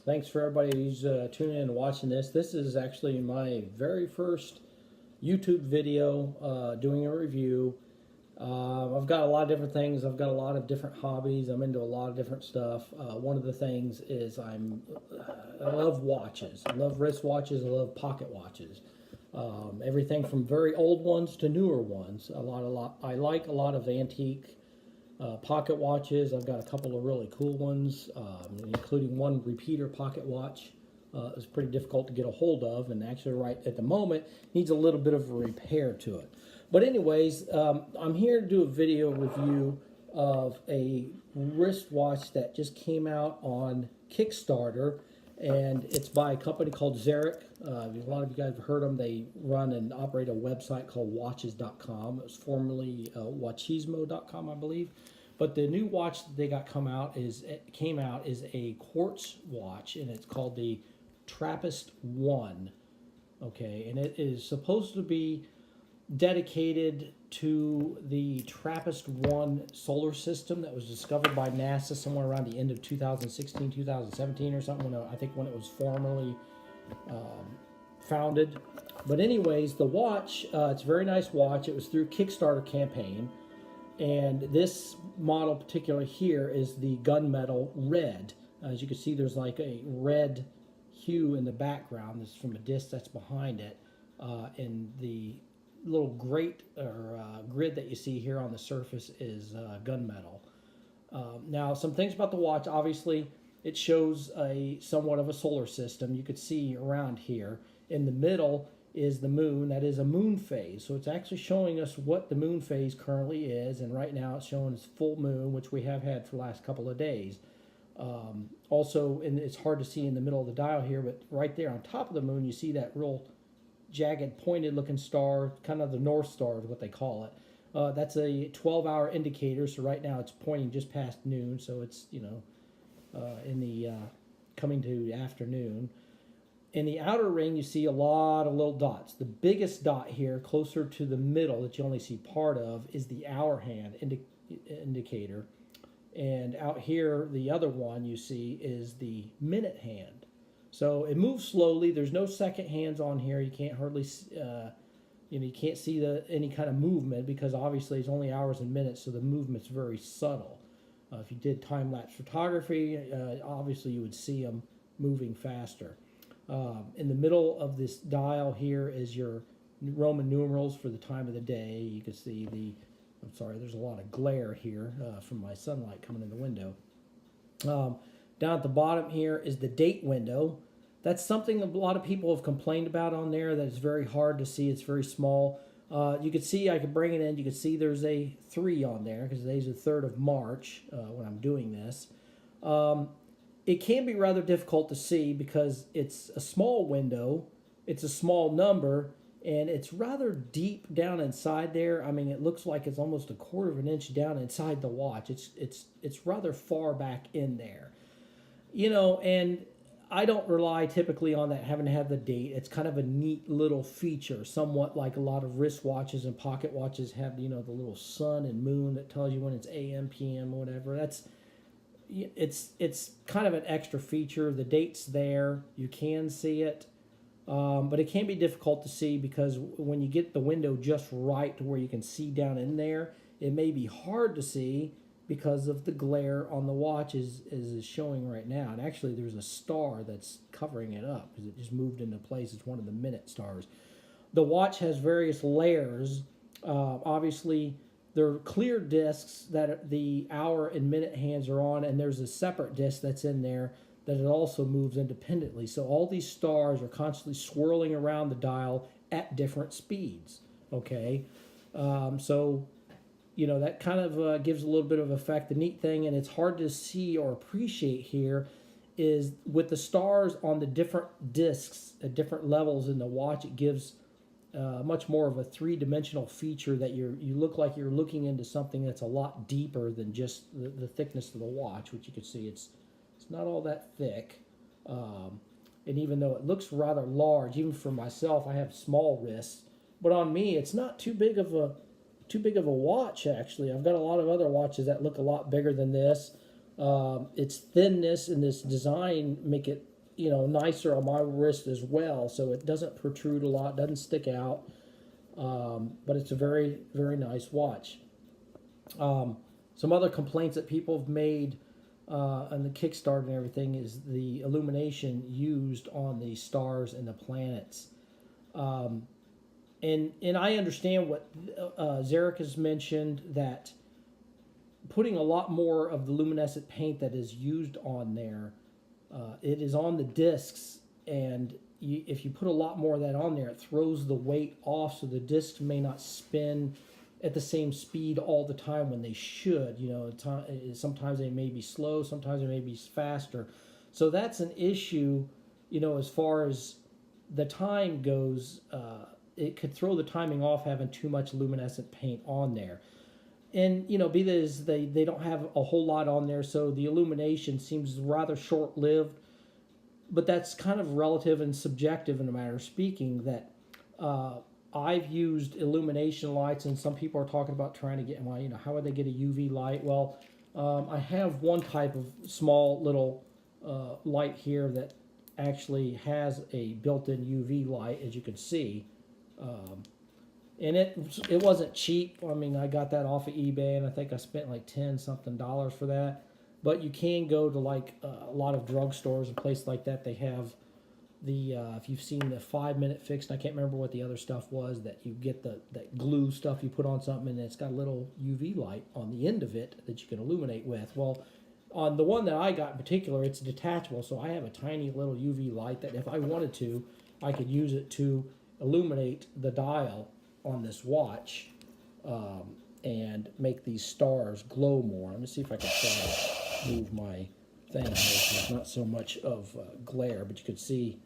Thanks for everybody who's tuning in and watching this. This is actually my very first YouTube video doing a review. I've got a lot of different things. I've got a lot of different hobbies. I'm into a lot of different stuff. One of the things is I love watches. I love wrist watches. I love pocket watches. Everything from very old ones to newer ones. I like a lot of antique pocket watches. I've got a couple of really cool ones, including one repeater pocket watch. It was pretty difficult to get a hold of, and actually right at the moment needs a little bit of a repair to it. But anyways, I'm here to do a video review of a wristwatch that just came out on Kickstarter, and it's by a company called Xeric. A lot of you guys have heard them. They run and operate a website called watches.com. It was formerly watchismo.com, I believe. But the new watch that they got came out is a quartz watch, and it's called the Trappist-1. Okay, and it is supposed to be dedicated to the Trappist-1 solar system that was discovered by NASA somewhere around the end of 2016, 2017 or something, I think when it was formally founded. But anyways, the watch, it's a very nice watch. It was through Kickstarter campaign, and this model particular here is the gunmetal red. As you can see, there's like a red hue in the background. This is from a disc that's behind it, and the little grate or grid that you see here on the surface is gunmetal. Now, some things about the watch. Obviously, it shows somewhat of a solar system. You could see around here. In the middle is the moon. That is a moon phase. So it's actually showing us what the moon phase currently is. And right now it's showing us full moon, which we have had for the last couple of days. Also, and it's hard to see in the middle of the dial here, but right there on top of the moon, you see that real jagged, pointed looking star, kind of the North Star is what they call it. That's a 12-hour indicator. So right now it's pointing just past noon. So it's, in the coming to afternoon. In the outer ring, you see a lot of little dots. The biggest dot here, closer to the middle, that you only see part of, is the hour hand indicator. And out here, the other one you see is the minute hand. So it moves slowly. There's no second hands on here. You can't hardly, you can't see any kind of movement because obviously it's only hours and minutes, so the movement's very subtle. If you did time-lapse photography, obviously you would see them moving faster. In the middle of this dial here is your Roman numerals for the time of the day. You can see I'm sorry, there's a lot of glare here from my sunlight coming in the window. Down at the bottom here is the date window. That's something a lot of people have complained about on there, that it's very hard to see. It's very small. You can see, I can bring it in, you can see there's a 3 on there because today's the 3rd of March when I'm doing this. It can be rather difficult to see because it's a small window, it's a small number, and it's rather deep down inside there. I mean, it looks like it's almost a quarter of an inch down inside the watch. It's rather far back in there. And I don't rely typically on that having to have the date. It's kind of a neat little feature, somewhat like a lot of wristwatches and pocket watches have, the little sun and moon that tells you when it's AM, PM, whatever. It's kind of an extra feature. The date's there. You can see it. But it can be difficult to see because when you get the window just right to where you can see down in there, it may be hard to see because of the glare on the watch is showing right now. And actually there's a star that's covering it up because it just moved into place. It's one of the minute stars. The watch has various layers. Obviously, there are clear discs that the hour and minute hands are on, and there's a separate disc that's in there that it also moves independently. So all these stars are constantly swirling around the dial at different speeds. Okay, so that kind of gives a little bit of effect. The neat thing, and it's hard to see or appreciate here, is with the stars on the different discs at different levels in the watch, it gives much more of a three-dimensional feature that you look like you're looking into something that's a lot deeper than just the thickness of the watch, which you can see it's not all that thick. And even though it looks rather large, even for myself, I have small wrists, but on me it's not too big of a watch. Actually, I've got a lot of other watches that look a lot bigger than this. Its thinness and this design make it nicer on my wrist as well, so it doesn't protrude a lot, doesn't stick out, but it's a very, very nice watch. Some other complaints that people have made on the Kickstarter and everything is the illumination used on the stars and the planets. And I understand what Xeric has mentioned, that putting a lot more of the luminescent paint that is used on there, it is on the discs, and if you put a lot more of that on there, it throws the weight off, so the discs may not spin at the same speed all the time when they should. Sometimes they may be slow, sometimes they may be faster. So that's an issue, as far as the time goes. It could throw the timing off having too much luminescent paint on there. And, be that as they don't have a whole lot on there, so the illumination seems rather short-lived. But that's kind of relative and subjective in a matter of speaking, that I've used illumination lights, and some people are talking about trying to get, how would they get a UV light? Well, I have one type of small little light here that actually has a built-in UV light, as you can see. And it wasn't cheap. I got that off of eBay, and I think I spent like $10-something for that. But you can go to a lot of drugstores and places like that. They have the if you've seen the 5-minute fix, and I can't remember what the other stuff was, that you get that glue stuff you put on something, and it's got a little UV light on the end of it that you can illuminate with. Well, on the one that I got in particular, it's detachable, so I have a tiny little UV light that if I wanted to, I could use it to illuminate the dial on this watch and make these stars glow more. Let me see if I can try to move my thing. There's not so much of glare, but you could see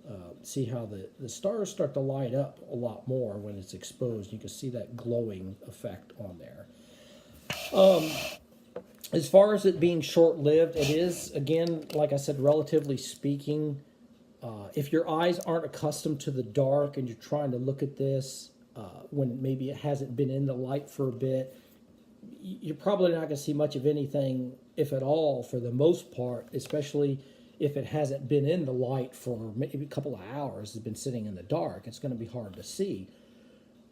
how the stars start to light up a lot more when it's exposed. You can see that glowing effect on there. As far as it being short-lived, it is, again, like I said, relatively speaking. If your eyes aren't accustomed to the dark and you're trying to look at this when maybe it hasn't been in the light for a bit, you're probably not going to see much of anything, if at all, for the most part, especially if it hasn't been in the light for maybe a couple of hours. It's been sitting in the dark. It's going to be hard to see.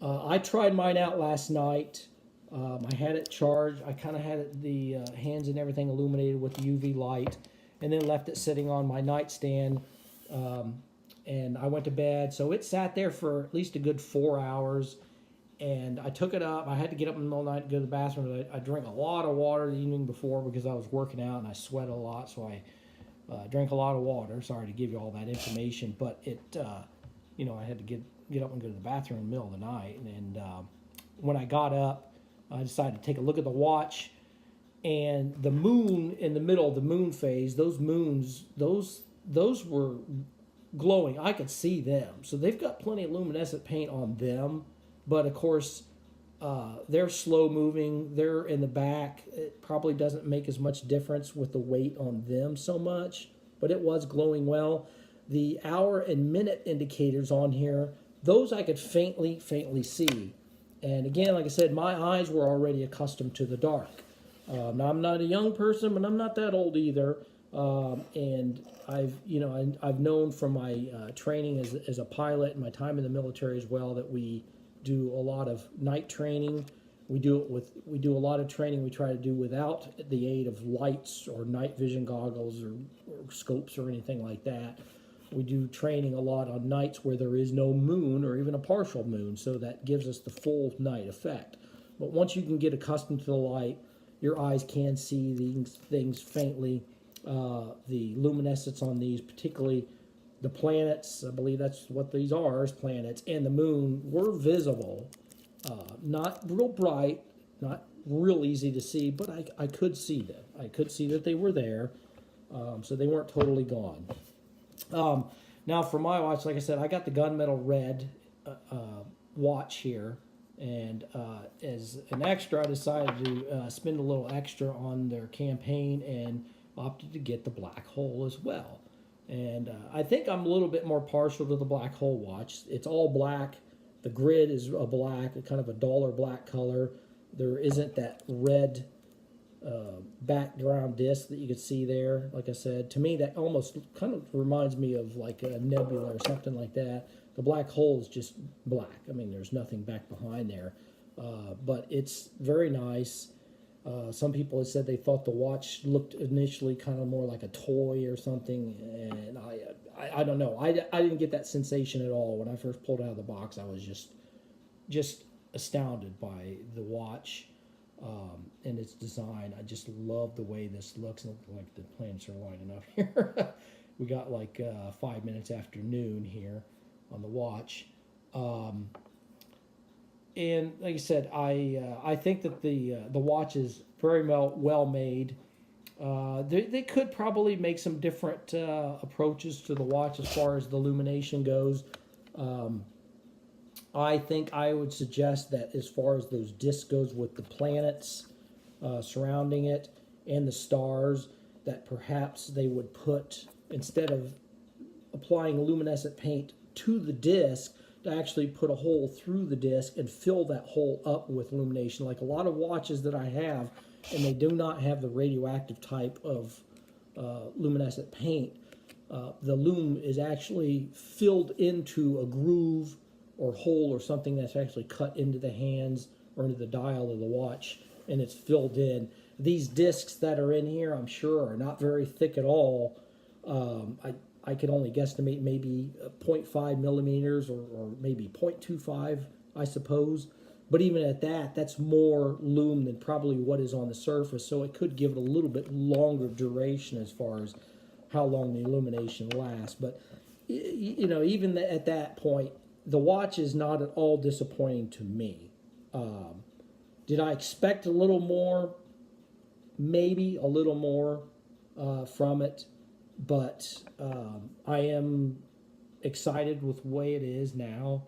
I tried mine out last night. I had it charged. I kind of had the hands and everything illuminated with the UV light, and then left it sitting on my nightstand. And I went to bed. So it sat there for at least a good 4 hours. And I took it up. I had to get up in the middle of the night to go to the bathroom. I drank a lot of water the evening before because I was working out and I sweat a lot. So I drank a lot of water. Sorry to give you all that information. But I had to get up and go to the bathroom in the middle of the night. And when I got up, I decided to take a look at the watch. And the moon in the middle of the moon phase, those moons, those were glowing. I could see them. So they've got plenty of luminescent paint on them. But, of course, they're slow moving. They're in the back. It probably doesn't make as much difference with the weight on them so much. But it was glowing well. The hour and minute indicators on here, those I could faintly see. And, again, like I said, my eyes were already accustomed to the dark. Now, I'm not a young person, but I'm not that old either. And I've known from my training as a pilot and my time in the military as well that we do a lot of night training. We do a lot of training we try to do without the aid of lights or night vision goggles or scopes or anything like that. We do training a lot on nights where there is no moon or even a partial moon, so that gives us the full night effect. But once you can get accustomed to the light, your eyes can see these things faintly. The luminescence on these, particularly the planets, I believe that's what these are, is planets, and the moon were visible. Not real bright, not real easy to see, but I could see them. I could see that they were there, so they weren't totally gone. Now for my watch, like I said, I got the gunmetal red watch here, and as an extra, I decided to spend a little extra on their campaign and opted to get the black hole as well. And I think I'm a little bit more partial to the black hole watch. It's all black. The grid is a black, kind of a duller black color. There isn't that red background disc that you can see there. Like I said, to me that almost kind of reminds me of like a nebula or something like that. The black hole is just black. I mean, there's nothing back behind there, but it's very nice. Some people have said they thought the watch looked initially kind of more like a toy or something, and I don't know. I didn't get that sensation at all when I first pulled it out of the box. I was just astounded by the watch and its design. I just love the way this looks. Look like the planets are lining up here. We got like 5 minutes after noon here on the watch. And like I said, I think that the watch is very well made. They could probably make some different approaches to the watch as far as the illumination goes. I think I would suggest that as far as those discs goes with the planets surrounding it and the stars, that perhaps they would put, instead of applying luminescent paint to the disc, to actually put a hole through the disc and fill that hole up with illumination, like a lot of watches that I have, and they do not have the radioactive type of luminescent paint. The lume is actually filled into a groove or hole or something that's actually cut into the hands or into the dial of the watch, and it's filled in. These discs that are in here, I'm sure, are not very thick at all. I could only guesstimate maybe 0.5 millimeters or maybe 0.25, I suppose. But even at that, that's more lume than probably what is on the surface, so it could give it a little bit longer duration as far as how long the illumination lasts. But, you know, even at that point, the watch is not at all disappointing to me. Did I expect a little more? Maybe a little more from it. But I am excited with the way it is now.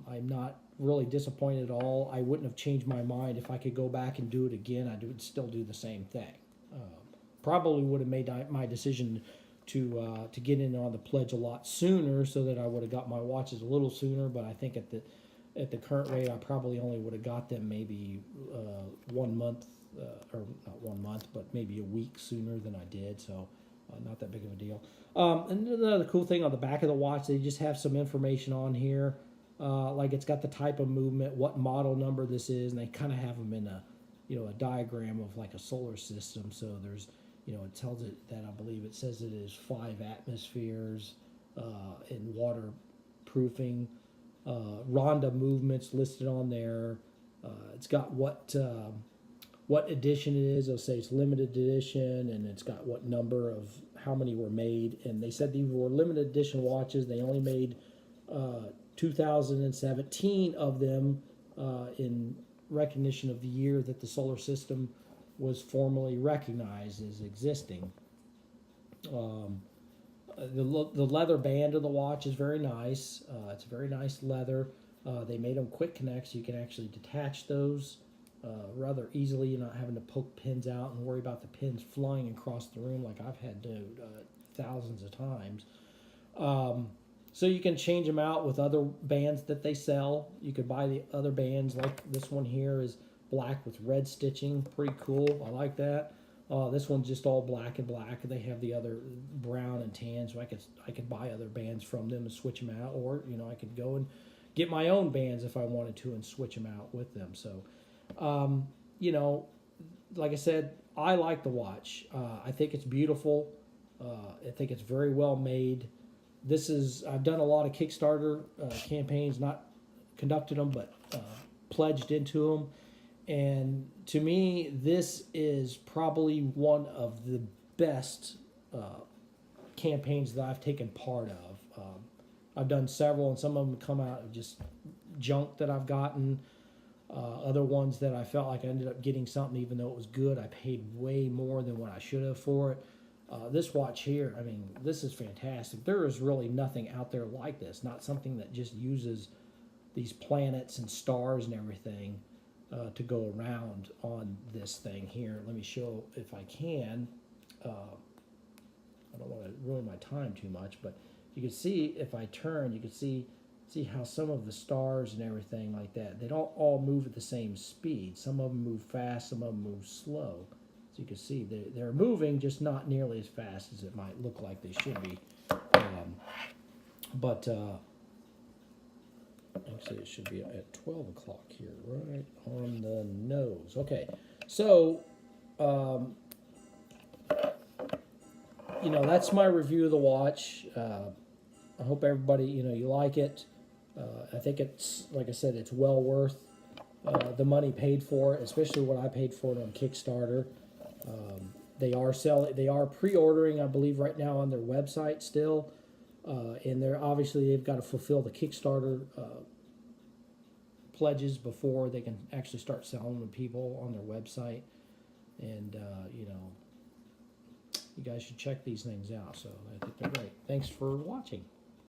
I'm not really disappointed at all. I wouldn't have changed my mind. If I could go back and do it again, I would still do the same thing. Probably would have made my decision to get in on the pledge a lot sooner, so that I would have got my watches a little sooner. But I think at the current rate, I probably only would have got them maybe 1 month, or not 1 month, but maybe a week sooner than I did. So. Not that big of a deal. And another cool thing on the back of the watch, they just have some information on here. Like it's got the type of movement, what model number this is, and they kind of have them in a, a diagram of like a solar system. So there's, it tells it that, I believe it says it is 5 atmospheres in waterproofing. Ronda movements listed on there. It's got what edition it is. They'll say it's limited edition, and it's got what number of how many were made. And they said these were limited edition watches. They only made 2017 of them in recognition of the year that the solar system was formally recognized as existing. The leather band of the watch is very nice. It's very nice leather. They made them quick connect, so you can actually detach those rather easily. You're not having to poke pins out and worry about the pins flying across the room like I've had to thousands of times. So you can change them out with other bands that they sell. You could buy the other bands, like this one here is black with red stitching. Pretty cool. I like that. This one's just all black and black. They have the other brown and tan, so I could buy other bands from them and switch them out, or I could go and get my own bands if I wanted to and switch them out with them. So, like I said, I like the watch. I think it's beautiful. I think it's very well made. I've done a lot of Kickstarter campaigns, not conducted them, but pledged into them. And to me, this is probably one of the best campaigns that I've taken part of. I've done several, and some of them come out of just junk that I've gotten. Other ones that I felt like I ended up getting something, even though it was good. I paid way more than what I should have for it. This watch here, I mean, this is fantastic. There is really nothing out there like this. Not something that just uses these planets and stars and everything to go around on this thing here. Let me show if I can. I don't want to ruin my time too much, but you can see if I turn, you can see see how some of the stars and everything like that, they don't all move at the same speed. Some of them move fast, some of them move slow. So you can see they're moving, just not nearly as fast as it might look like they should be. But actually it should be at 12 o'clock here, right on the nose. Okay, so you know, that's my review of the watch. I hope everybody, you know, you like it. I think it's, like I said, it's well worth the money paid for it, especially what I paid for it on Kickstarter. They are pre-ordering, I believe, right now on their website still, and they've got to fulfill the Kickstarter pledges before they can actually start selling to people on their website. And you know, you guys should check these things out. So I think they're great. Thanks for watching.